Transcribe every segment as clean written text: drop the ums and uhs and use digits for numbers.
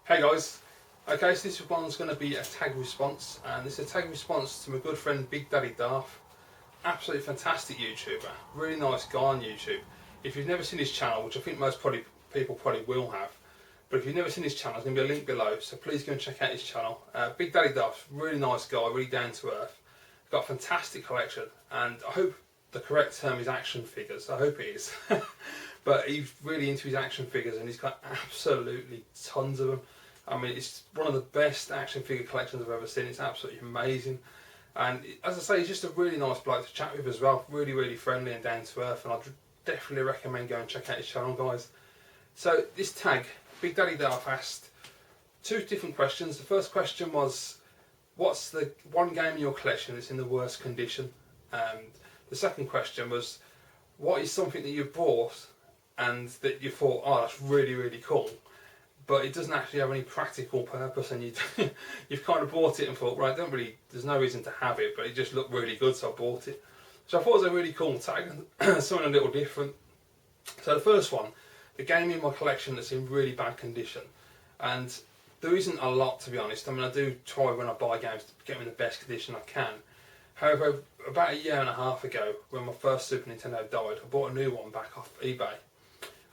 Hey guys, okay, so this one's going to be a tag response, and this is a tag response to my good friend Bigdaddydarth. Absolutely fantastic YouTuber, really nice guy on YouTube. If you've never seen his channel, which I think most people probably will have, but if you've never seen his channel, there's going to be a link below, so please go and check out his channel. Bigdaddydarth, really nice guy, really down to earth. He's got a fantastic collection, and I hope the correct term is action figures. I hope it is. But he's really into his action figures, and he's got absolutely tons of them. I mean, it's one of the best action figure collections I've ever seen. It's absolutely amazing. And as I say, he's just a really nice bloke to chat with as well. Really, really friendly and down to earth. And I'd definitely recommend going and check out his channel, guys. So this tag, Bigdaddydarth asked two different questions. The first question was, what's the one game in your collection that's in the worst condition? And the second question was, what is something that you bought and that you thought, oh, that's really, really cool, but it doesn't actually have any practical purpose, and you've kind of bought it and thought, right, there's no reason to have it, but it just looked really good, so I bought it. So I thought it was a really cool tag, something a little different. So the first one, the game in my collection that's in really bad condition, and there isn't a lot, to be honest. I mean, I do try when I buy games to get them in the best condition I can. However, about a year and a half ago, when my first Super Nintendo died, I bought a new one back off eBay.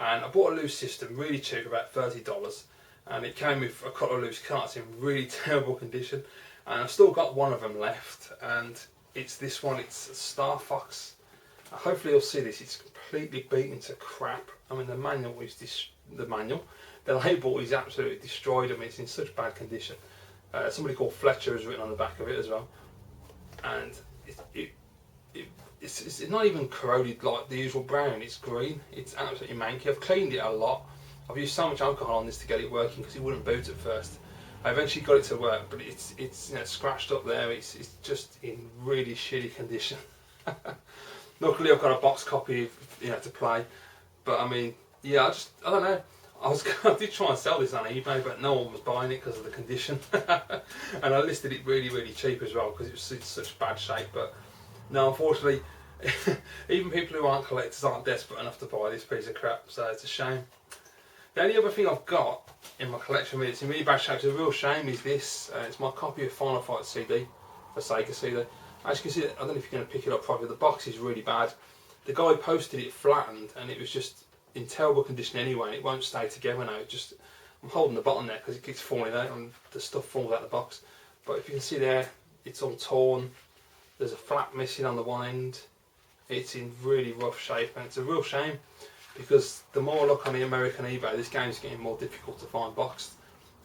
And I bought a loose system, really cheap, about $30. And it came with a couple of loose carts in really terrible condition. And I've still got one of them left. And it's this one, it's a Star Fox. Hopefully you'll see this, it's completely beaten to crap. I mean, the manual is the label is absolutely destroyed. I mean, it's in such bad condition. Somebody called Fletcher has written on the back of it as well. And it's not even corroded like the usual brown, it's green. It's absolutely manky. I've cleaned it a lot. I've used so much alcohol on this to get it working because it wouldn't boot at first. I eventually got it to work, but it's you know, scratched up there. It's just in really shitty condition. Luckily I've got a box copy, to play. But I mean, yeah, I don't know. I did try and sell this on eBay, but no one was buying it because of the condition. And I listed it really, really cheap as well because it was in such bad shape. But no, unfortunately, even people who aren't collectors aren't desperate enough to buy this piece of crap, so it's a shame. The only other thing I've got in my collection, it's in really bad shape, it's a real shame, is this. It's my copy of Final Fight CD, the Sega CD. As you can see, I don't know if you're going to pick it up properly, the box is really bad. The guy posted it flattened and it was just in terrible condition anyway, and it won't stay together now. I'm holding the bottom there because it keeps falling out and the stuff falls out of the box. But if you can see there, it's all torn. There's a flap missing on the one end. It's in really rough shape, and it's a real shame because the more I look on the American eBay, this game's getting more difficult to find boxed.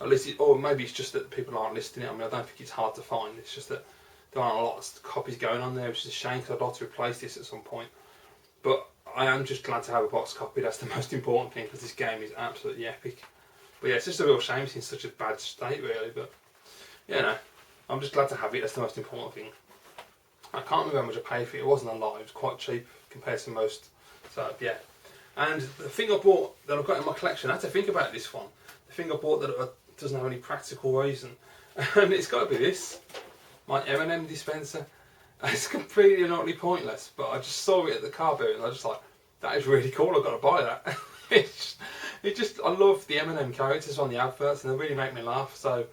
At least, or maybe it's just that people aren't listing it. I mean, I don't think it's hard to find. It's just that there aren't a lot of copies going on there, which is a shame because I'd like to replace this at some point. But I am just glad to have a box copy. That's the most important thing because this game is absolutely epic. But yeah, it's just a real shame it's in such a bad state, really. But I'm just glad to have it. That's the most important thing. I can't remember how much I paid for it. It wasn't a lot. It was quite cheap compared to most. So yeah. And the thing I bought that I've got in my collection, I had to think about this one. The thing I bought that doesn't have any practical reason, and it's got to be this, my M&M dispenser. It's completely and utterly pointless, but I just saw it at the car boot and I was just like, that is really cool. I've got to buy that. I love the M&M characters on the adverts, and they really make me laugh. So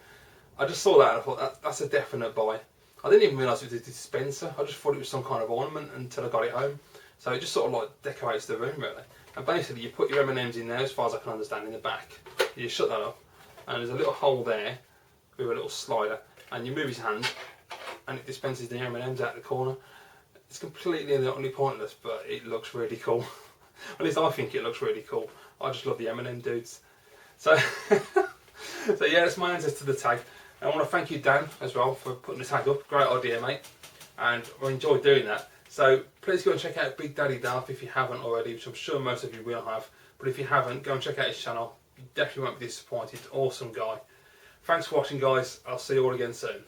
I just saw that and I thought that's a definite buy. I didn't even realise it was a dispenser. I just thought it was some kind of ornament until I got it home. So it just sort of like decorates the room, really. And basically you put your M&Ms in there, as far as I can understand, in the back. You shut that up and there's a little hole there with a little slider, and you move his hand and it dispenses the M&Ms out the corner. It's completely and utterly pointless, but it looks really cool. At least I think it looks really cool. I just love the M&M dudes. So, so yeah, that's my answer to the tag. I want to thank you, Dan, as well, for putting the tag up. Great idea, mate. And I enjoyed doing that. So please go and check out Bigdaddydarth if you haven't already, which I'm sure most of you will have. But if you haven't, go and check out his channel. You definitely won't be disappointed. Awesome guy. Thanks for watching, guys. I'll see you all again soon.